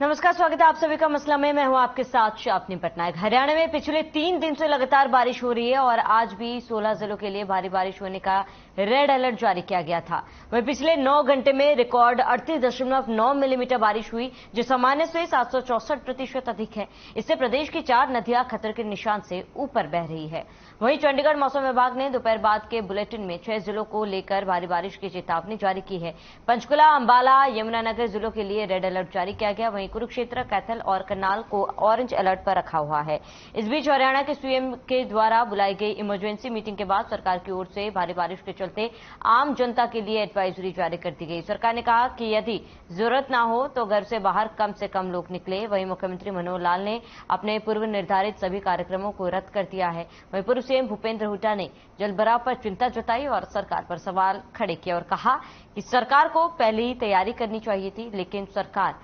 नमस्कार, स्वागत है आप सभी का मसला में। मैं हूं आपके साथ शापनी पटनायक। हरियाणा में पिछले 3 दिन से लगातार बारिश हो रही है और आज भी 16 जिलों के लिए भारी बारिश होने का रेड अलर्ट जारी किया गया था। वहीं पिछले 9 घंटे में रिकॉर्ड 38.9 मिलीमीटर बारिश हुई, जो सामान्य से 764% अधिक है। इससे प्रदेश की 4 नदियां खतरे के निशान से ऊपर बह रही है। वहीं चंडीगढ़ मौसम विभाग ने दोपहर बाद के बुलेटिन में 6 जिलों को लेकर भारी बारिश की चेतावनी जारी की है। पंचकुला, अंबाला, यमुनानगर जिलों के लिए रेड अलर्ट जारी किया गया। वहीं कुरुक्षेत्र, कैथल और करनाल को ऑरेंज अलर्ट पर रखा हुआ है। इस बीच हरियाणा के सीएम के द्वारा बुलाई गई इमरजेंसी मीटिंग के बाद सरकार की ओर से भारी बारिश के चलते आम जनता के लिए एडवाइजरी जारी कर दी गई। सरकार ने कहा कि यदि जरूरत ना हो तो घर से बाहर कम से कम लोग निकले। वहीं मुख्यमंत्री मनोहर लाल ने अपने पूर्व निर्धारित सभी कार्यक्रमों को रद्द कर दिया है। वहीं पूर्व सीएम भूपेंद्र हुड्डा ने जलभराव पर चिंता जताई और सरकार पर सवाल खड़े किए और कहा कि सरकार को पहले ही तैयारी करनी चाहिए थी, लेकिन सरकार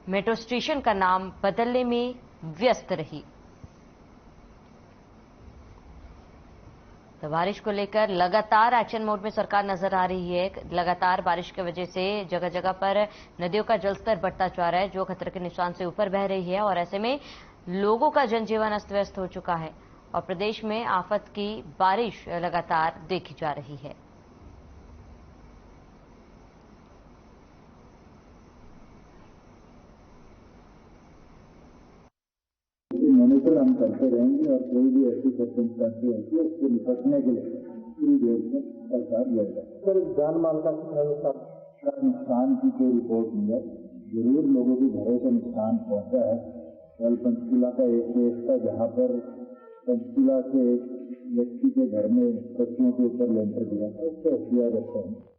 मेट्रो स्टेशन का नाम बदलने में व्यस्त रही। तो बारिश को लेकर लगातार एक्शन मोड में सरकार नजर आ रही है। लगातार बारिश की वजह से जगह जगह पर नदियों का जलस्तर बढ़ता जा रहा है, जो खतरे के निशान से ऊपर बह रही है और ऐसे में लोगों का जनजीवन अस्त व्यस्त हो चुका है और प्रदेश में आफत की बारिश लगातार देखी जा रही है। मॉनिटर हम करते रहेंगे और कोई भी ऐसी सर्कमस्टेंसेस होती है उससे निपटने के लिए पूरी देर में सरकार लड़ेगा। सर, जान माल का नुकसान की कोई रिपोर्ट नहीं है। जरूर लोगों के घरों से नुकसान पहुंचा है। कल पंचकुला का एक केस था जहां पर पंचकुला के एक व्यक्ति के घर में बच्चियों के ऊपर लेंटर दिया था, उसको एफआईआर रखता है।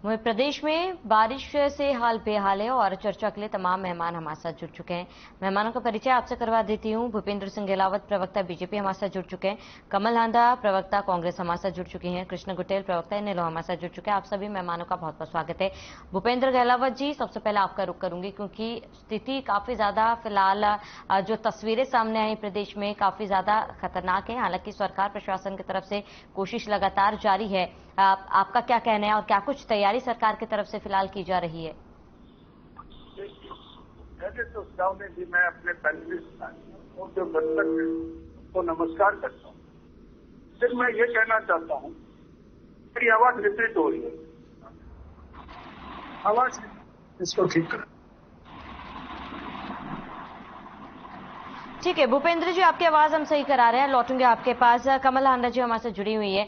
वहीं प्रदेश में बारिश से हाल बेहाल है और चर्चा के लिए तमाम मेहमान हमारे साथ जुड़ चुके हैं। मेहमानों का परिचय आपसे करवा देती हूं। भूपेंद्र सिंह गहलावत, प्रवक्ता बीजेपी, हमारे साथ जुड़ चुके हैं। कमल हांडा, प्रवक्ता कांग्रेस, हमारे साथ जुड़ चुकी हैं। कृष्ण गुटेल, प्रवक्ता इनेलो, हमारे साथ जुड़ चुके हैं। आप सभी मेहमानों का बहुत बहुत स्वागत है। भूपेंद्र गहलावत जी, सबसे पहले आपका रुख करूंगी क्योंकि स्थिति काफी ज्यादा फिलहाल जो तस्वीरें सामने आई प्रदेश में काफी ज्यादा खतरनाक है। हालांकि सरकार प्रशासन की तरफ से कोशिश लगातार जारी है। आपका क्या कहना है और क्या कुछ तैयारी सरकार की तरफ से फिलहाल की जा रही है? पहले तो सामने जी मैं अपने पैनलिस्ट और जो दर्शक हैं को नमस्कार करता हूँ। फिर मैं ये कहना चाहता हूँ, मेरी आवाज रिपीट हो रही है, आवाज इसको ठीक करें। ठीक है भूपेंद्र जी, आपकी आवाज हम सही करा रहे हैं, लौटूंगे आपके पास। कमल हांडा जी हमारे से जुड़ी हुई है।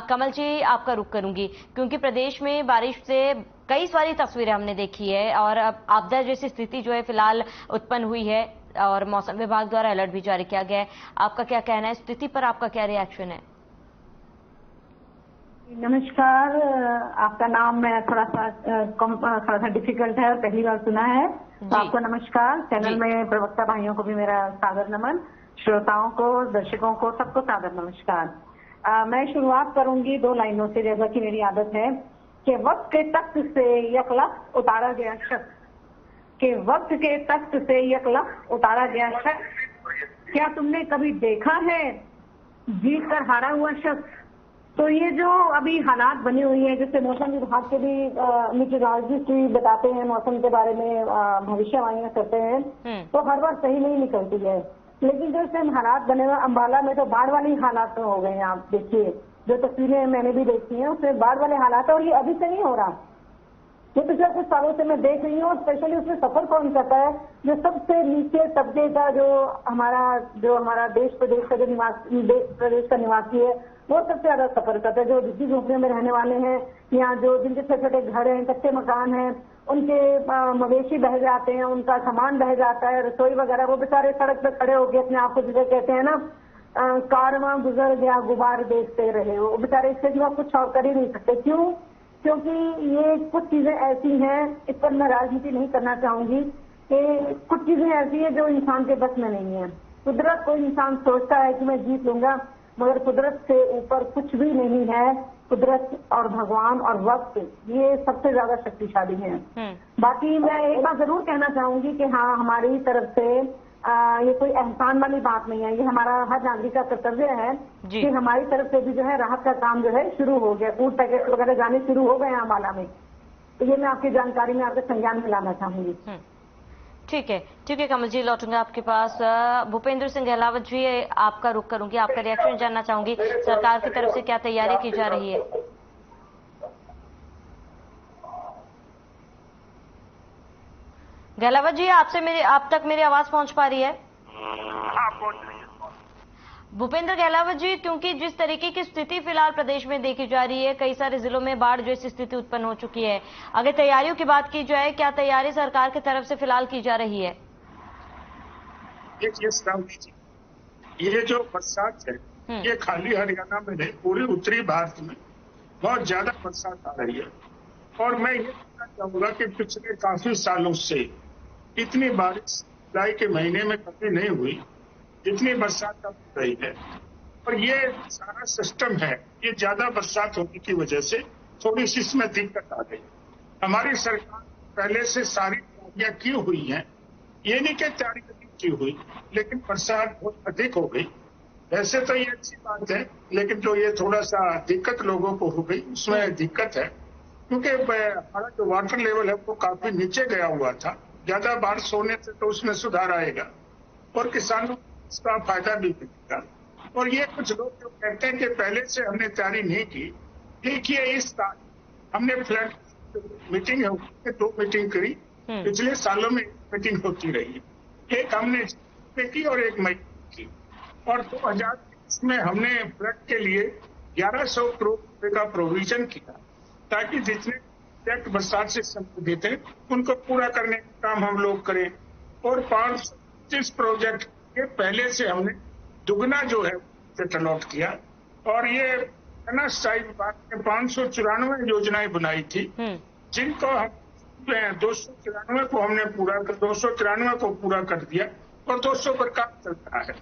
कमल जी, आपका रुख करूंगी क्योंकि प्रदेश में बारिश से कई सारी तस्वीरें हमने देखी है और अब आपदा जैसी स्थिति जो है फिलहाल उत्पन्न हुई है और मौसम विभाग द्वारा अलर्ट भी जारी किया गया है। आपका क्या कहना है, स्थिति पर आपका क्या रिएक्शन है? नमस्कार, आपका नाम मैं थोड़ा सा डिफिकल्ट है और पहली बार सुना है, तो आपको नमस्कार। चैनल में प्रवक्ता भाइयों को भी मेरा सादर नमन, श्रोताओं को, दर्शकों को, सबको सादर नमस्कार। मैं शुरुआत करूंगी 2 लाइनों से, जैसा कि मेरी आदत है कि वक्त के तख्त से यकलख उतारा गया शख्स, कि वक्त के तख्त से यकलख उतारा गया शख्स, क्या तुमने कभी देखा है जीत कर हारा हुआ शख्स? तो ये जो अभी हालात बनी हुई है, जिससे मौसम विभाग के भी मीटरोलॉजिस्ट भी बताते हैं, मौसम के बारे में भविष्यवाणियां करते हैं, तो हर बार सही नहीं निकलती है। लेकिन जो इसमें हालात बने हुए, अंबाला में तो बाढ़ वाले हालात तो हो गए हैं। आप देखिए, जो तस्वीरें मैंने भी देखी हैं उसमें बाढ़ वाले हालात है और ये अभी से नहीं हो रहा, ये पिछले कुछ सालों से मैं देख रही हूँ। स्पेशली उसमें सफर कौन करता है? जो सबसे नीचे तबके का जो हमारा देश प्रदेश का प्रदेश का निवासी है, वो सबसे ज्यादा सफर करता है। जो झुग्गी झोंपड़ियों में रहने वाले हैं या जो जिनके छोटे छोटे घर हैं, कच्चे मकान हैं, उनके मवेशी बह जाते हैं, उनका सामान बह जाता है, रसोई वगैरह, वो बेचारे सड़क पे खड़े होकर अपने आप को जिसे कहते हैं ना, कारवां गुजर गया गुबार देखते रहे, वो बेचारे इससे सिवा कुछ और कर ही नहीं सकते। क्यों? क्योंकि ये कुछ चीजें ऐसी हैं, इस पर मैं राजनीति नहीं करना चाहूंगी, कि कुछ चीजें ऐसी हैं जो इंसान के बस में नहीं है। कुदरत, कोई इंसान सोचता है कि मैं जीत लूंगा, मगर कुदरत से ऊपर कुछ भी नहीं है। कुदरत और भगवान और वक्त, ये सबसे ज्यादा शक्तिशाली हैं। बाकी मैं एक बात जरूर कहना चाहूंगी कि हाँ, हमारी तरफ से ये कोई एहसान वाली बात नहीं है, ये हमारा हर नागरिक का कर्तव्य है कि हमारी तरफ से भी जो है राहत का काम जो है शुरू हो गया, फूड पैकेट वगैरह जाने शुरू हो गए हैं अम्बाला में। तो ये मैं आपकी जानकारी में आपके संज्ञान में लाना चाहूंगी। ठीक है कमल जी, लौटूंगा आपके पास। भूपेंद्र सिंह गहलावत जी, आपका रुख करूंगी, आपका रिएक्शन जानना चाहूंगी, सरकार की तरफ से क्या तैयारी की जा रही है? गहलावत जी, आप तक मेरी आवाज पहुंच पा रही है? हाँ, पहुंच रही है। भूपेंद्र गहलावत जी, क्योंकि जिस तरीके की स्थिति फिलहाल प्रदेश में देखी जा रही है, कई सारे जिलों में बाढ़ जैसी स्थिति उत्पन्न हो चुकी है, अगर तैयारियों की बात की जाए, क्या तैयारी सरकार की तरफ से फिलहाल की जा रही है? देखिए श्रावणी जी, ये जो बरसात है ये खाली हरियाणा में नहीं, पूरे उत्तरी भारत में बहुत ज्यादा बरसात आ रही है। और मैं ये कहना चाहूंगा कि पिछले काफी सालों से इतनी बारिश जुलाई के महीने में कभी नहीं हुई जितनी बरसात अब हो रही है। और ये सारा सिस्टम है, ये ज्यादा बरसात होने की वजह से थोड़ी सी इसमें दिक्कत आ गई। हमारी सरकार पहले से सारी तैयारियां की हुई हैं, ये नहीं कि तैयारी नहीं की हुई, लेकिन बरसात बहुत अधिक हो गई। वैसे तो ये अच्छी बात है, लेकिन जो ये थोड़ा सा दिक्कत लोगों को हो गई उसमें दिक्कत है, क्योंकि हमारा जो वाटर लेवल है वो काफी नीचे गया हुआ था। ज्यादा बारिश होने से तो उसमें सुधार आएगा और किसानों को इसका फायदा भी मिलेगा। और ये कुछ लोग जो कहते हैं कि पहले से हमने तैयारी नहीं की, देखिए इस साल हमने फ्लड मीटिंग है 2 मीटिंग करी, पिछले सालों में मीटिंग होती रही है। एक हमने की और एक मई की, और 2020 में हमने फ्लड के लिए 1100 करोड़ रुपए का प्रोविजन किया, ताकि जितने प्रोजेक्ट बरसात से संबंधित है उनको पूरा करने का काम हम लोग करें। और 525 प्रोजेक्ट के पहले से हमने दुगना जो है सेटल आउट किया। और ये विभाग ने 594 योजनाएं बनाई थी, जिनको हम 294 को हमने 293 को पूरा कर दिया और 200 पर काम चल रहा है।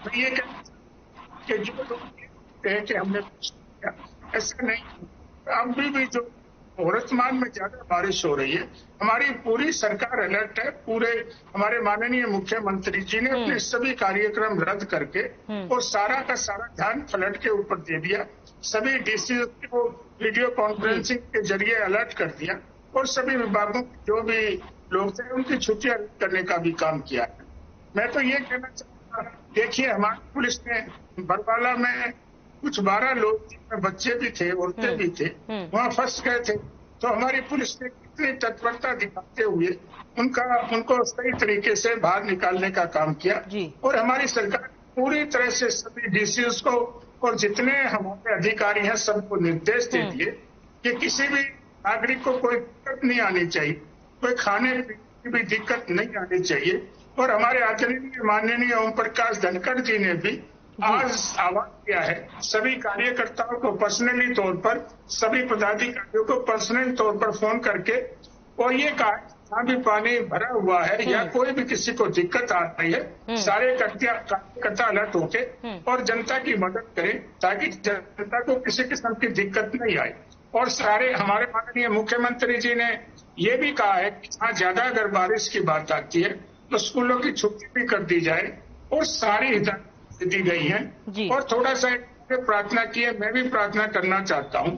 तो ये कि जो लोग कहते हैं कि हमने कुछ किया, ऐसा नहीं। अभी भी जो वर्तमान में ज्यादा बारिश हो रही है, हमारी पूरी सरकार अलर्ट है। पूरे हमारे माननीय मुख्यमंत्री जी ने अपने सभी कार्यक्रम रद्द करके और सारा का सारा ध्यान फ्लड के ऊपर दे दिया। सभी डीसी को वीडियो कॉन्फ्रेंसिंग के जरिए अलर्ट कर दिया और सभी विभागों के जो भी लोग थे उनकी छुट्टियां करने का भी काम किया है। मैं तो ये कहना चाहूंगा, देखिए हमारी पुलिस ने बरवाला में कुछ 12 लोग जिनमें बच्चे भी थे, औरतें भी थे, वहां फंस गए थे। तो हमारी पुलिस ने कितनी तत्परता दिखाते हुए उनको सही तरीके से बाहर निकालने का काम किया। और हमारी सरकार पूरी तरह से सभी डीसीओस को और जितने हमारे अधिकारी हैं सबको निर्देश दे दिए कि किसी भी नागरिक को कोई दिक्कत नहीं आनी चाहिए, कोई खाने पीने की भी दिक्कत नहीं आनी चाहिए। और हमारे आदरणीय माननीय ओम प्रकाश धनखड़ जी ने भी आज आह्वान किया है सभी कार्यकर्ताओं को पर्सनली तौर पर, सभी पदाधिकारियों को पर्सनल तौर पर फोन करके, और ये कहा जहाँ भी पानी भरा हुआ है या कोई भी किसी को दिक्कत आ रही है, सारे कार्यकर्ता अलर्ट होके और जनता की मदद करें, ताकि जनता को किसी किस्म की दिक्कत नहीं आए। और सारे हमारे माननीय मुख्यमंत्री जी ने ये भी कहा है कि जहाँ ज्यादा अगर बारिश की बात आती है तो स्कूलों की छुट्टी भी कर दी जाए, और सारी हिदायत दी गई है। और थोड़ा सा प्रार्थना की है, मैं भी प्रार्थना करना चाहता हूँ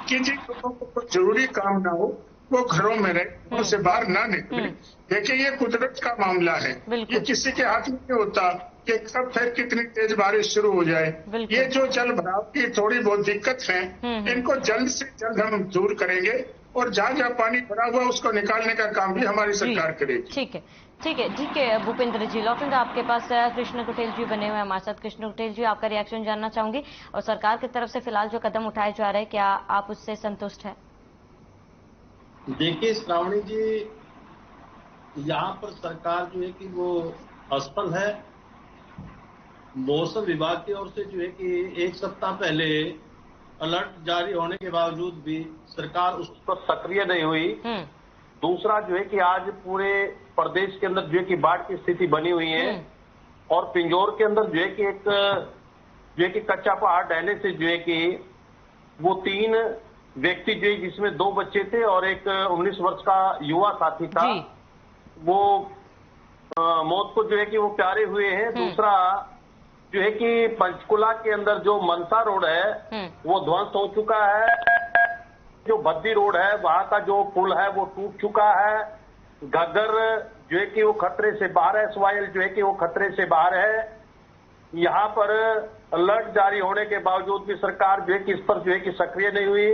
कि जिन लोगों को कोई जरूरी काम ना हो वो घरों में रहे, घरों से बाहर ना निकले। देखिए ये कुदरत का मामला है, ये किसी के हाथ में नहीं होता कि कब फिर कितनी तेज बारिश शुरू हो जाए। ये जो जल भराव की थोड़ी बहुत दिक्कत है, इनको जल्द से जल्द हम दूर करेंगे, और जहाँ जहाँ पानी भरा हुआ उसको निकालने का काम भी हमारी सरकार करेगी। ठीक है भूपेंद्र जी, लौटूंगा आपके पास। कृष्ण कुटेल जी बने हुए हमारे साथ। कृष्ण कुटेल जी, आपका रिएक्शन जानना चाहूंगी, और सरकार की तरफ से फिलहाल जो कदम उठाए जा रहे हैं, क्या आप उससे संतुष्ट हैं? देखिए श्रावणी जी, यहाँ पर सरकार जो है कि वो असफल है। मौसम विभाग की ओर से जो है कि 1 सप्ताह पहले अलर्ट जारी होने के बावजूद भी सरकार उस पर सक्रिय नहीं हुई। दूसरा जो है कि आज पूरे प्रदेश के अंदर जो है कि बाढ़ की स्थिति बनी हुई है, और पिंजौर के अंदर जो है कि कच्चा पहाड़ ढहने से जो है कि वो 3 व्यक्ति जो है, जिसमें 2 बच्चे थे और एक 19 वर्ष का युवा साथी था, वो मौत को जो है कि वो प्यारे हुए हैं। दूसरा जो है कि पंचकुला के अंदर जो मनसा रोड है वो ध्वस्त हो चुका है। जो भद्दी रोड है वहां का जो पुल है वो टूट चुका है। घग्गर जो है कि वो खतरे से बाहर है। स्वाइल जो है कि वो खतरे से बाहर है। यहाँ पर अलर्ट जारी होने के बावजूद भी सरकार जो है कि इस पर जो है कि सक्रिय नहीं हुई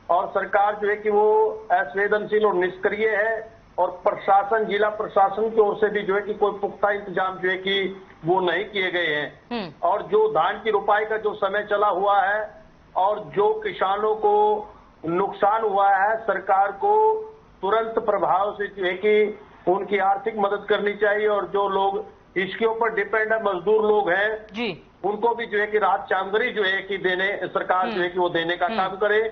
और सरकार जो है कि वो असंवेदनशील और निष्क्रिय है। और प्रशासन, जिला प्रशासन की ओर से भी जो है कि कोई पुख्ता इंतजाम जो है कि वो नहीं किए गए हैं। और जो धान की रुपाई का जो समय चला हुआ है और जो किसानों को नुकसान हुआ है, सरकार को तुरंत प्रभाव से जो है कि उनकी आर्थिक मदद करनी चाहिए। और जो लोग इसके ऊपर डिपेंड है, मजदूर लोग हैं जी, उनको भी जो है कि राहत सामग्री जो है कि सरकार जो है कि वो देने का काम करे।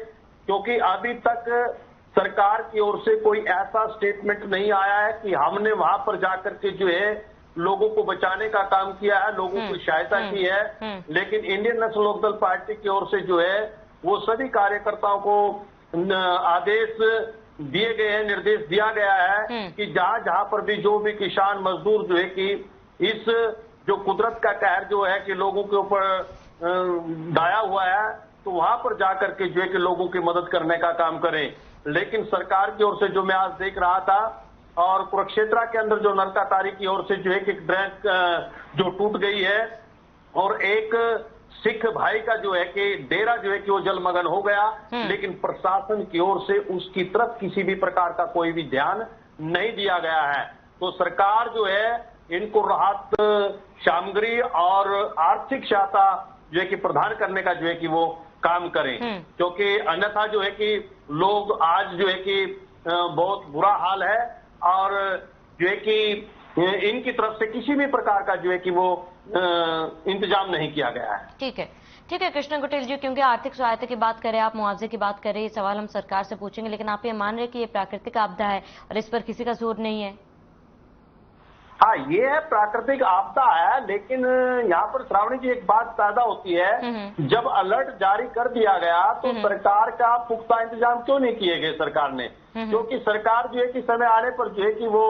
क्योंकि अभी तक सरकार की ओर से कोई ऐसा स्टेटमेंट नहीं आया है कि हमने वहां पर जाकर के जो है लोगों को बचाने का काम किया है, लोगों की सहायता की है। लेकिन इंडियन नेशनल लोकदल पार्टी की ओर से जो है वो सभी कार्यकर्ताओं को आदेश दिए गए हैं, निर्देश दिया गया है कि जहां पर भी जो भी किसान मजदूर जो है कि इस जो कुदरत का कहर जो है कि लोगों के ऊपर डाया हुआ है, तो वहां पर जाकर के जो है कि लोगों की मदद करने का काम करें। लेकिन सरकार की ओर से जो मैं आज देख रहा था और कुरुक्षेत्र के अंदर जो नरकातारी की ओर से जो है कि ड्रैग जो टूट गई है और एक सिख भाई का जो है कि डेरा जो है कि वो जलमग्न हो गया, लेकिन प्रशासन की ओर से उसकी तरफ किसी भी प्रकार का कोई भी ध्यान नहीं दिया गया है। तो सरकार जो है इनको राहत सामग्री और आर्थिक सहायता जो है कि प्रदान करने का जो है कि वो काम करें। क्योंकि अन्यथा जो है कि लोग आज जो है कि बहुत बुरा हाल है और जो है कि इनकी तरफ से किसी भी प्रकार का जो है कि वो इंतजाम नहीं किया गया है। ठीक है कृष्ण गुटेल जी, क्योंकि आर्थिक सहायता की बात करें, आप मुआवजे की बात करें, ये सवाल हम सरकार से पूछेंगे, लेकिन आप ये मान रहे हैं कि ये प्राकृतिक आपदा है और इस पर किसी का जोर नहीं है? हाँ, ये है प्राकृतिक आपदा है, लेकिन यहाँ पर श्रावणी जी एक बात पैदा होती है, जब अलर्ट जारी कर दिया गया तो सरकार का पुख्ता इंतजाम क्यों नहीं किए गए सरकार ने? क्योंकि सरकार जो है कि समय आने पर जो है कि वो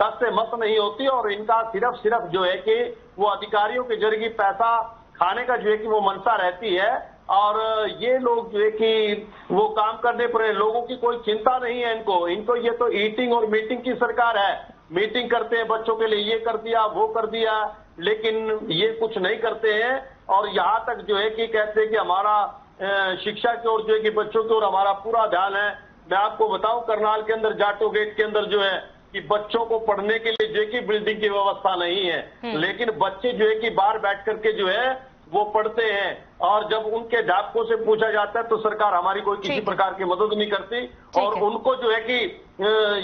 तब से मत नहीं होती और इनका सिर्फ जो है कि वो अधिकारियों के जरिए पैसा खाने का जो है कि वो मनसा रहती है। और ये लोग जो है कि वो काम करने पर लोगों की कोई चिंता नहीं है इनको ये तो ईटिंग और मीटिंग की सरकार है। मीटिंग करते हैं, बच्चों के लिए ये कर दिया वो कर दिया, लेकिन ये कुछ नहीं करते हैं। और यहाँ तक जो है कि कहते हैं कि हमारा शिक्षा की ओर जो है कि बच्चों की ओर हमारा पूरा ध्यान है। मैं आपको बताऊं, करनाल के अंदर जाटो गेट के अंदर जो है कि बच्चों को पढ़ने के लिए जो है कि बिल्डिंग की व्यवस्था नहीं है, लेकिन बच्चे जो है कि बाहर बैठ करके जो है वो पढ़ते हैं। और जब उनके अध्यापकों से पूछा जाता है तो सरकार हमारी कोई किसी प्रकार की मदद नहीं करती। और उनको जो है कि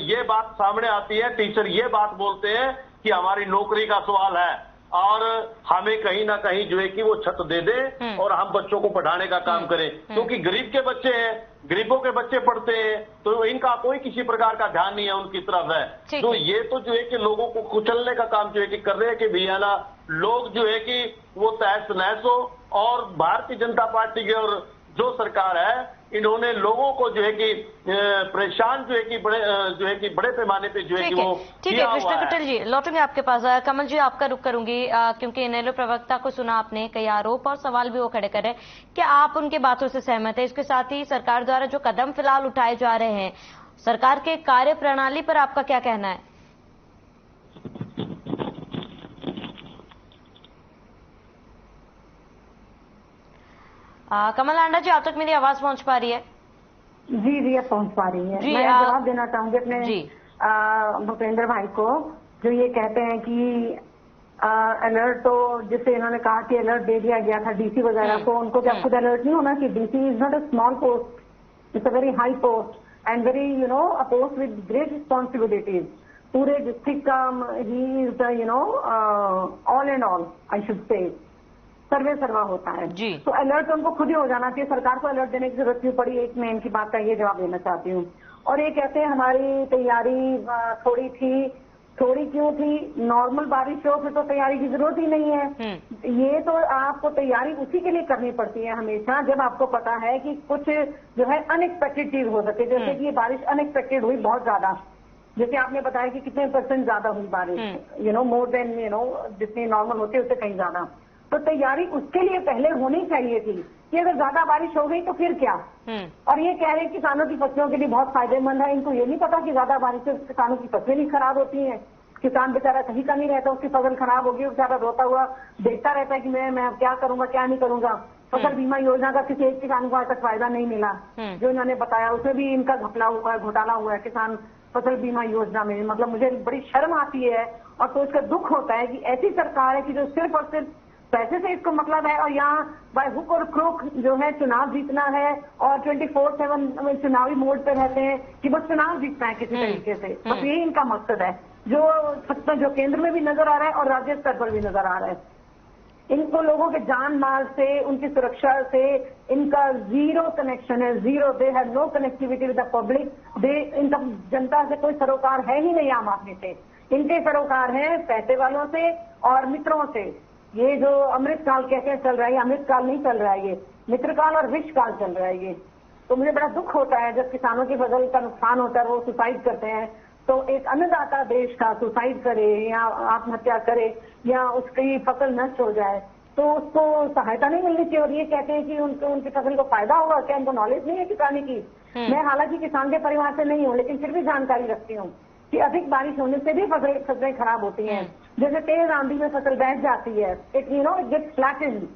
ये बात सामने आती है, टीचर ये बात बोलते हैं कि हमारी नौकरी का सवाल है और हमें कहीं ना कहीं जो है कि वो छत दे दे और हम बच्चों को पढ़ाने का काम करें। क्योंकि गरीब के बच्चे हैं, गरीबों के बच्चे पढ़ते हैं, तो इनका कोई किसी प्रकार का ध्यान नहीं है उनकी तरफ है। तो ये तो जो है कि लोगों को कुचलने का काम जो है कि कर रहे हैं कि भैया ना लोग जो है कि वो तहस नहस हो। और भारतीय जनता पार्टी की और जो सरकार है इन्होंने लोगों को जो है कि परेशान जो है कि बड़े पैमाने पे जो है कि वो ठीक है कृष्ण गुटेल जी, लौटूंगे आपके पास। कमल जी, आपका रुख करूंगी क्योंकि इनेलो प्रवक्ता को सुना आपने, कई आरोप और सवाल भी वो खड़े कर रहे हैं। क्या आप उनके बातों से सहमत है? इसके साथ ही सरकार द्वारा जो कदम फिलहाल उठाए जा रहे हैं, सरकार के कार्य प्रणाली पर आपका क्या कहना है? कमल आंडा जी, आप तक मेरी आवाज पहुंच पा रही है? जी अब पहुंच पा रही है। मैं जवाब देना चाहूंगी अपने भूपेंद्र भाई को, जो ये कहते हैं कि अलर्ट, तो जिससे इन्होंने कहा कि अलर्ट दे दिया गया था डीसी वगैरह को, उनको क्या खुद अलर्ट नहीं होना कि DC is not a small post, it's a very high post and very a post with great responsibilities. पूरे डिस्ट्रिक्ट का he is all and all, I should say सर्वा होता है जी। तो अलर्ट उनको खुद ही हो जाना चाहिए, सरकार को अलर्ट देने की जरूरत क्यों पड़ी? एक मैं इनकी बात का ये जवाब देना चाहती हूँ। और ये कहते हैं हमारी तैयारी थोड़ी थी, थोड़ी क्यों थी? नॉर्मल बारिश हो फिर तो तैयारी की जरूरत ही नहीं है। ये तो आपको तैयारी उसी के लिए करनी पड़ती है हमेशा जब आपको पता है कि कुछ जो है अनएक्सपेक्टेड चीज हो सके, जैसे कि ये बारिश अनएक्सपेक्टेड हुई बहुत ज्यादा, जैसे आपने बताया कि कितने % ज्यादा हुई बारिश, मोर देन जितनी नॉर्मल होती है उससे कहीं ज्यादा। तो तैयारी उसके लिए पहले होनी चाहिए थी कि अगर ज्यादा बारिश हो गई तो फिर क्या। और ये कह रहे हैं किसानों की फसलों के लिए बहुत फायदेमंद है। इनको ये नहीं पता कि ज्यादा बारिश से किसानों की फसलें नहीं खराब होती हैं। किसान बेचारा कहीं का नहीं रहता, उसकी फसल खराब होगी, बेचारा रोता हुआ देखता रहता है कि मैं क्या करूंगा क्या नहीं करूंगा। फसल बीमा योजना का किसी एक किसान को आज तक फायदा नहीं मिला। जो इन्होंने बताया उसमें भी इनका घपला हुआ है, घोटाला हुआ है किसान फसल बीमा योजना में। मतलब मुझे बड़ी शर्म आती है और सोचकर दुख होता है कि ऐसी सरकार है कि जो सिर्फ और सिर्फ पैसे से इसको मतलब है, और यहाँ बाय हुक और क्रुक जो है चुनाव जीतना है और 24/7 चुनावी मोड पे रहते हैं कि बस चुनाव जीतना है किसी तरीके से। बस यही इनका मकसद है जो केंद्र में भी नजर आ रहा है और राज्य स्तर पर भी नजर आ रहा है। इनको लोगों के जान माल से, उनकी सुरक्षा से इनका जीरो कनेक्शन है, zero. They have no connectivity with the public. इनका जनता से कोई सरोकार है ही नहीं आम आदमी से। इनके सरोकार है पैसे वालों से और मित्रों से। ये जो अमृत काल कैसे चल रहा है, अमृत काल नहीं चल रहा है, ये मित्रकाल और विष काल चल रहा है ये। तो मुझे बड़ा दुख होता है जब किसानों की फसल का नुकसान होता है, वो सुसाइड करते हैं। तो एक अन्नदाता देश का सुसाइड करे या आत्महत्या करे या उसकी फसल नष्ट हो जाए तो उसको सहायता नहीं मिलनी चाहिए। और ये कहते हैं कि उनकी फसल को फायदा होगा, क्या इनको नॉलेज नहीं है किसानी की। मैं हालांकि किसान के परिवार से नहीं हूँ, लेकिन फिर भी जानकारी रखती हूँ कि अधिक बारिश होने से भी फसलें खराब होती हैं। जैसे तेज आंधी में फसल बैठ जाती है, इट गेट्स फ्लैटेंड।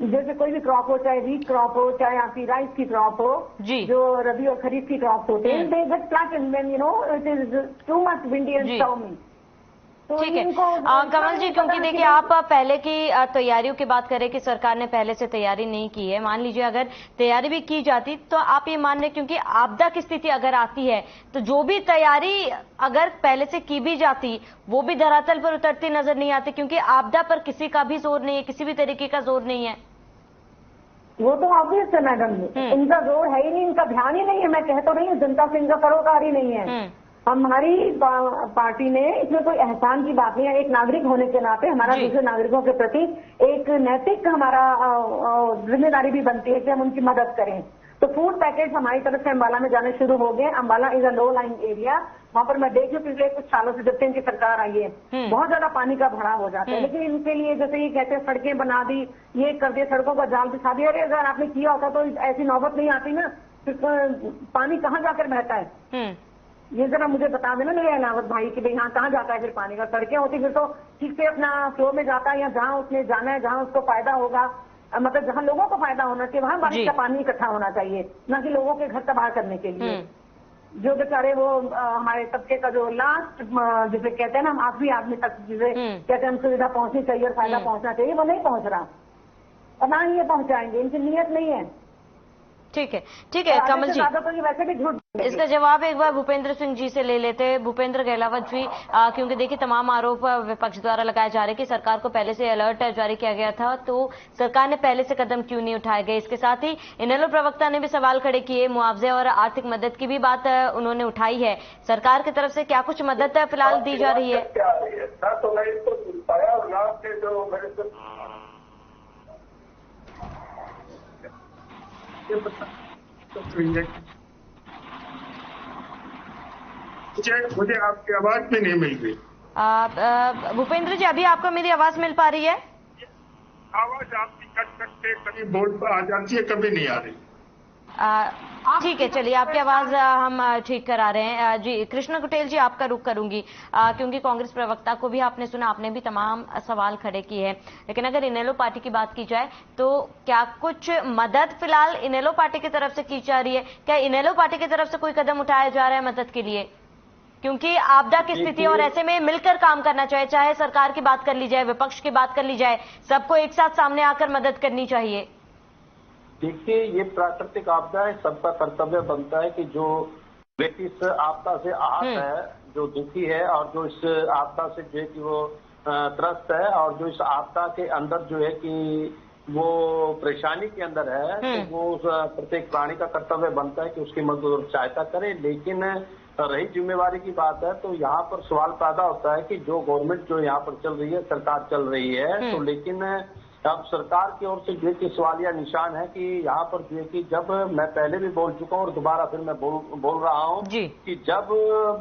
जैसे कोई भी क्रॉप हो, चाहे व्हीट क्रॉप हो, चाहे आपकी राइस की क्रॉप हो, जो रबी और खरीफ की क्रॉप होते हैं, they get flattened when it is too much windy and stormy. ठीक है कमल जी, क्योंकि देखिए आप पहले की तैयारियों की बात करें कि सरकार ने पहले से तैयारी नहीं की है। मान लीजिए अगर तैयारी भी की जाती तो आप ये मान रहे, क्योंकि आपदा की स्थिति अगर आती है तो जो भी तैयारी अगर पहले से की भी जाती वो भी धरातल पर उतरती नजर नहीं आती, क्योंकि आपदा पर किसी का भी जोर नहीं है, किसी भी तरीके का जोर नहीं है। वो तो ऑब्वियस है मैडम, इनका जोर है ही नहीं, इनका ध्यान ही नहीं है। मैं कह तो रही हूँ जनता से इनका सरोकार ही नहीं है। हमारी पार्टी ने इसमें कोई एहसान की बात नहीं है। एक नागरिक होने के नाते हमारा दूसरे नागरिकों के प्रति एक नैतिक हमारा जिम्मेदारी भी बनती है कि हम उनकी मदद करें। तो फूड पैकेट हमारी तरफ से अम्बाला में जाने शुरू हो गए। Ambala is a low line area. वहाँ पर मैं देख लूँ पिछले कुछ सालों से जब से इनकी सरकार आई है बहुत ज्यादा पानी का भराव हो जाता है। लेकिन इनके लिए जैसे ये कहते हैं सड़कें बना दी, ये कर दिया, सड़कों का जाल बिछा दिया। अरे अगर आपने किया होता तो ऐसी नौबत नहीं आती ना। पानी कहाँ जाकर बहता है ये जरा मुझे बता देना मेरे अलावत भाई कि भाई यहाँ कहाँ जाता है फिर पानी का। सड़कें होती फिर तो ठीक से अपना फ्लो में जाता है, या जहाँ उसने जाना है, जहाँ उसको फायदा होगा, मतलब जहाँ लोगों को फायदा होना चाहिए वहाँ बारिश का पानी इकट्ठा होना चाहिए, ना कि लोगों के घर तबाह करने के लिए। जो बेचारे वो हमारे तबके का जो लास्ट जिसे कहते हैं ना हम आखिरी आदमी तक जिसे कहते हैं हम सुविधा पहुंचनी चाहिए और फायदा पहुंचना चाहिए, वो नहीं पहुंच रहा और ना ही ये पहुंचाएंगे, इनकी नीयत नहीं है। ठीक है कमल जी, वैसे भी झूठ। इसका जवाब एक बार भूपेंद्र सिंह जी से ले लेते हैं। भूपेंद्र गहलावत जी, क्योंकि देखिए तमाम आरोप विपक्ष द्वारा लगाए जा रहे हैं कि सरकार को पहले से अलर्ट जारी किया गया था, तो सरकार ने पहले से कदम क्यों नहीं उठाए गए। इसके साथ ही इनेलो प्रवक्ता ने भी सवाल खड़े किए, मुआवजे और आर्थिक मदद की भी बात उन्होंने उठाई है। सरकार की तरफ से क्या कुछ मदद फिलहाल दी जा रही है? मुझे आपकी आवाज भी नहीं मिल रही। भूपेंद्र जी, अभी आपको मेरी आवाज मिल पा रही है? आवाज आपकी कट के कभी बोल पर आ जाती है, कभी नहीं आ रही। ठीक है, चलिए आपकी आवाज हम ठीक करा रहे हैं। जी कृष्णा कुटेल जी, आपका रुख करूंगी, क्योंकि कांग्रेस प्रवक्ता को भी आपने सुना, आपने भी तमाम सवाल खड़े किए हैं। लेकिन अगर इनेलो पार्टी की बात की जाए तो क्या कुछ मदद फिलहाल इनेलो पार्टी की तरफ से की जा रही है? क्या इनेलो पार्टी की तरफ से कोई कदम उठाया जा रहा है मदद के लिए? क्योंकि आपदा की स्थिति और ऐसे में मिलकर काम करना चाहिए, चाहे सरकार की बात कर ली जाए, विपक्ष की बात कर ली जाए, सबको एक साथ सामने आकर मदद करनी चाहिए। देखिए, ये प्राकृतिक आपदा है, सबका कर्तव्य बनता है कि जो व्यक्ति इस आपदा से आहत है, जो दुखी है और जो इस आपदा से जो है कि वो त्रस्त है और जो इस आपदा के अंदर जो है कि वो परेशानी के अंदर है, तो वो प्रत्येक प्राणी का कर्तव्य बनता है कि उसकी मदद और सहायता करे। लेकिन रही जिम्मेवारी की बात है तो यहाँ पर सवाल पैदा होता है कि जो गवर्नमेंट जो यहाँ पर चल रही है, सरकार चल रही है, तो लेकिन अब सरकार की ओर से जो है कि सवालिया निशान है कि यहाँ पर जो है कि जब मैं पहले भी बोल चुका हूँ और दोबारा फिर मैं बोल रहा हूँ कि जब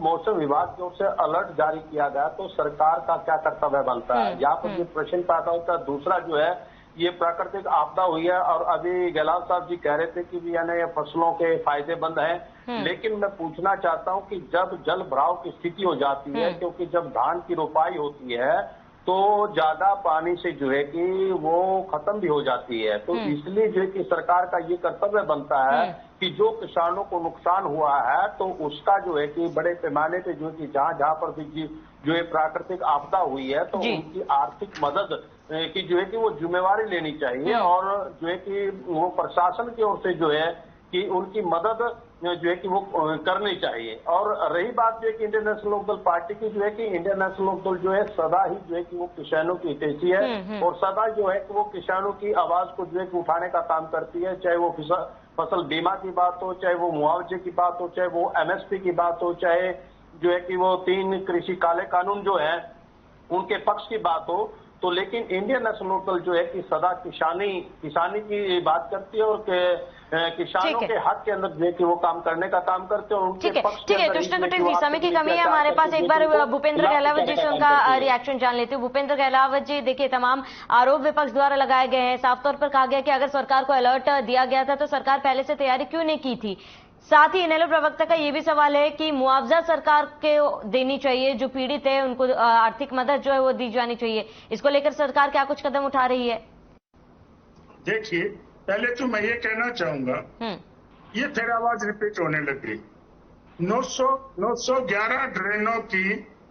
मौसम विभाग की ओर से अलर्ट जारी किया गया तो सरकार का क्या कर्तव्य बनता है, यहाँ पर जो प्रश्न पैदा होता है। दूसरा जो है ये प्राकृतिक आपदा हुई है और अभी गहलोत साहब जी कह रहे थे कि यानी ये फसलों के फायदेमंद हैं, लेकिन मैं पूछना चाहता हूं कि जब जल भराव की स्थिति हो जाती है, क्योंकि जब धान की रोपाई होती है तो ज्यादा पानी से जो है कि वो खत्म भी हो जाती है, तो इसलिए जो है कि सरकार का ये कर्तव्य बनता है कि जो किसानों को नुकसान हुआ है तो उसका जो है कि बड़े पैमाने पे जो है कि जहां पर भी जो है प्राकृतिक आपदा हुई है तो उनकी आर्थिक मदद की जो है कि वो जिम्मेवारी लेनी चाहिए और जो है कि वो प्रशासन की ओर से जो है कि उनकी मदद जो है कि वो करनी चाहिए। और रही बात जो है कि इंडियन नेशनल लोकदल पार्टी की, जो है कि इंडियन नेशनल लोकदल जो है सदा ही जो है कि वो किसानों की हितैषी है और सदा जो है कि वो किसानों की आवाज को जो है कि उठाने का काम करती है, चाहे वो फसल बीमा की बात हो, चाहे वो मुआवजे की बात हो, चाहे वो MSP की बात हो, चाहे जो है कि वो 3 कृषि काले कानून जो है उनके पक्ष की बात हो। तो लेकिन इंडियन नेशनल लोकदल जो है कि सदा किसानी की बात करती है और किसानों के हक के अंदर जो है कि वो काम करने का काम करते हैं और उनके पक्ष ठीक है कृष्ण कुटीर जी, समय की कमी है हमारे पास। एक बार भूपेंद्र गहलावत जी से उनका रिएक्शन जान लेते हैं। भूपेंद्र गहलावत जी, देखिए तमाम आरोप विपक्ष द्वारा लगाए गए हैं। साफ तौर पर कहा गया कि अगर सरकार को अलर्ट दिया गया था तो सरकार पहले से तैयारी क्यों नहीं की थी। साथ ही इनेलो प्रवक्ता का ये भी सवाल है कि मुआवजा सरकार के देनी चाहिए, जो पीड़ित है उनको आर्थिक मदद जो है वो दी जानी चाहिए। इसको लेकर सरकार क्या कुछ कदम उठा रही है? देखिए, पहले तो मैं ये कहना चाहूंगा, ये फिर आवाज रिपीट होने लगी। 911 ड्रेनों की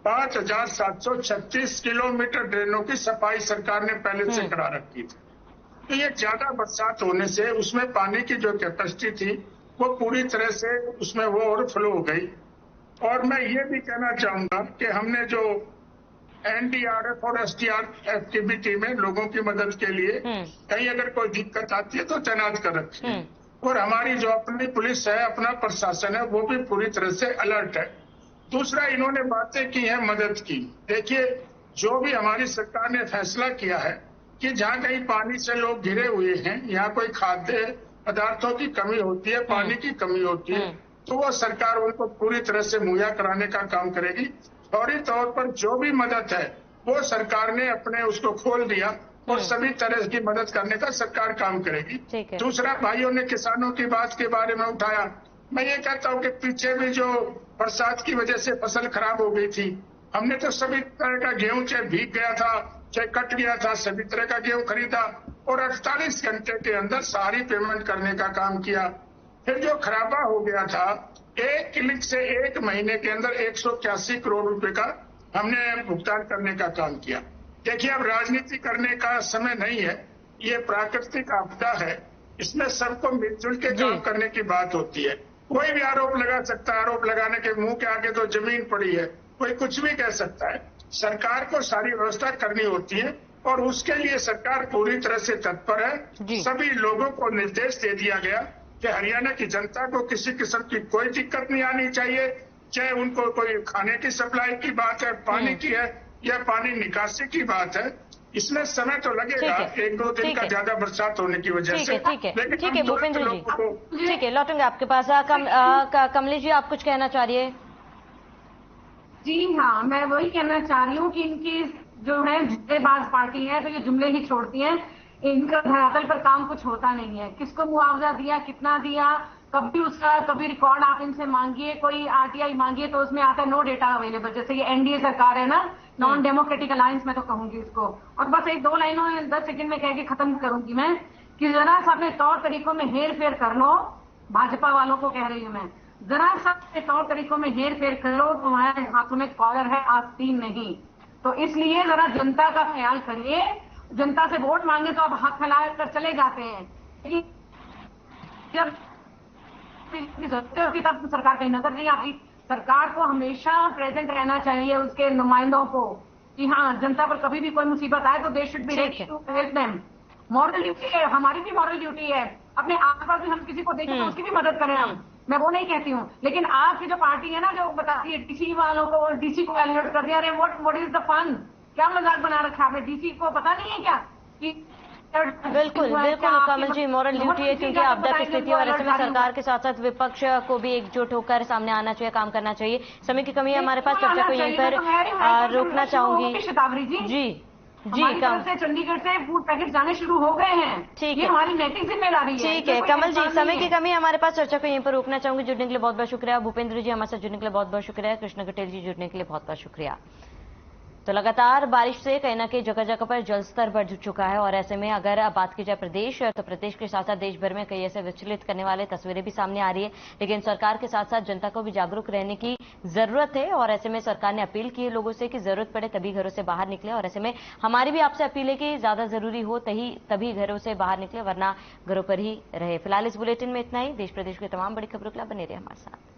5736 किलोमीटर ड्रेनों की सफाई सरकार ने पहले से करा रखी थी। तो ये ज्यादा बरसात होने से उसमें पानी की जो कैपेसिटी थी वो पूरी तरह से उसमें वो ओवरफ्लो हो गई। और मैं ये भी कहना चाहूंगा कि हमने जो NDRF और SDRF की भी टीमें लोगों की मदद के लिए कहीं अगर कोई दिक्कत आती है तो तैनात कर रखी है। और हमारी जो अपनी पुलिस है, अपना प्रशासन है, वो भी पूरी तरह से अलर्ट है। दूसरा, इन्होंने बातें की हैं मदद की। देखिए, जो भी हमारी सरकार ने फैसला किया है कि जहाँ कहीं पानी से लोग घिरे हुए हैं, यहाँ कोई खाद्य पदार्थों की कमी होती है, पानी की कमी होती है, तो वो सरकार उनको पूरी तरह से मुहैया कराने का काम करेगी। फौरी तौर पर जो भी मदद है वो सरकार ने अपने उसको खोल दिया और सभी तरह की मदद करने का सरकार काम करेगी। दूसरा, भाइयों ने किसानों की बात के बारे में उठाया। मैं ये कहता हूँ कि पीछे भी जो बरसात की वजह से फसल खराब हो गई थी, हमने तो सभी तरह का गेहूं, चाहे भीग गया था चाहे कट गया था, सभी तरह का गेहूं खरीदा और 48 घंटे के अंदर सारी पेमेंट करने का काम किया। फिर जो खराबा हो गया था, एक क्लिक से 1 महीने के अंदर 181 करोड़ रुपए का हमने भुगतान करने का काम किया। देखिए, अब राजनीति करने का समय नहीं है, ये प्राकृतिक आपदा है, इसमें सबको मिलजुल के काम करने की बात होती है। कोई भी आरोप लगा सकता है, आरोप लगाने के मुंह के आगे तो जमीन पड़ी है, कोई कुछ भी कह सकता है। सरकार को सारी व्यवस्था करनी होती है और उसके लिए सरकार पूरी तरह से तत्पर है। सभी लोगों को निर्देश दे दिया गया कि हरियाणा की जनता को किसी किस्म की कोई दिक्कत नहीं आनी चाहिए, चाहे उनको कोई खाने की सप्लाई की बात है, पानी की है या पानी निकासी की बात है। इसमें समय तो लगेगा, 1-2 दिन का ज्यादा बरसात होने की वजह से। ठीक है भूपेंद्र जी, ठीक है, लौटूंगे आपके पास। कमलेश जी, आप कुछ कहना चाह रही है? जी हाँ, मैं वही कहना चाह रही हूँ कि इनकी जो है जुमलेबाज पार्टी है, तो ये जुमले ही छोड़ती है, इनका धरातल पर काम कुछ होता नहीं है। किसको मुआवजा दिया, कितना दिया, कभी रिकॉर्ड आप इनसे मांगिए, कोई RTI मांगिए तो उसमें आता है नो डेटा अवेलेबल। जैसे ये NDA सरकार है ना, नॉन डेमोक्रेटिक अलायंस, मैं तो कहूंगी इसको। और बस 1-2 लाइनों में 10 सेकंड में कह के खत्म करूंगी मैं कि जरा सा अपने तौर तरीकों में हेर फेर कर लो। भाजपा वालों को कह रही हूँ मैं, जरा सा अपने तौर तरीकों में हेर फेर कर लो, तुम्हारे हाथों में कॉलर है, आस्तीन नहीं। तो इसलिए जरा जनता का ख्याल करिए। जनता से वोट मांगे तो आप हाथ फैला कर चले जाते हैं, लेकिन जब जरूरत होती तब सरकार कहीं नजर नहीं आती। सरकार को हमेशा प्रेजेंट रहना चाहिए, उसके नुमाइंदों को, कि हाँ जनता पर कभी भी कोई मुसीबत आए तो they should be ready to help them. Moral duty है, हमारी भी मॉरल ड्यूटी है, अपने आसपास भी हम किसी को देखें तो उसकी भी मदद करें हम, मैं वो नहीं कहती हूँ। लेकिन आपकी जो पार्टी है ना, जो बताती है DC वालों को, DC को अलर्ट कर दिया, अरे व्हाट इज द फन, क्या मजाक बना रखा है आपने? DC को पता नहीं है क्या कि बिल्कुल बिल्कुल कमल जी, मॉरल ड्यूटी है क्योंकि आपदा की स्थिति और ऐसे में सरकार के साथ साथ विपक्ष को भी एकजुट होकर सामने आना चाहिए, काम करना चाहिए। समय की कमी है हमारे पास, चर्चा को यहीं पर रोकना चाहूंगी। जी तरफ से चंडीगढ़ से फूड पैकेट जाने शुरू हो गए हैं। ठीक है, हमारी नैतिक जिम्मेदारी है। ठीक है कमल जी, समय की कमी हमारे पास, चर्चा को यहीं पर रोकना चाहूंगी। जुड़ने के लिए बहुत बहुत शुक्रिया। भूपेंद्र जी हमारे साथ जुड़ने के लिए बहुत बहुत शुक्रिया। कृष्ण कटेल जी जुड़ने के लिए बहुत बहुत शुक्रिया। तो लगातार बारिश से कहीं ना कहीं जगह जगह पर जलस्तर बढ़ चुका है और ऐसे में अगर बात की जाए प्रदेश, तो प्रदेश के साथ साथ देश भर में कई ऐसे विचलित करने वाले तस्वीरें भी सामने आ रही है। लेकिन सरकार के साथ साथ जनता को भी जागरूक रहने की जरूरत है और ऐसे में सरकार ने अपील की है लोगों से कि जरूरत पड़े तभी घरों से बाहर निकले। और ऐसे में हमारी भी आपसे अपील है कि ज्यादा जरूरी हो तभी घरों से बाहर निकले, वरना घरों पर ही रहे। फिलहाल इस बुलेटिन में इतना ही। देश प्रदेश की तमाम बड़ी खबरों के लिए बने रहे हमारे साथ।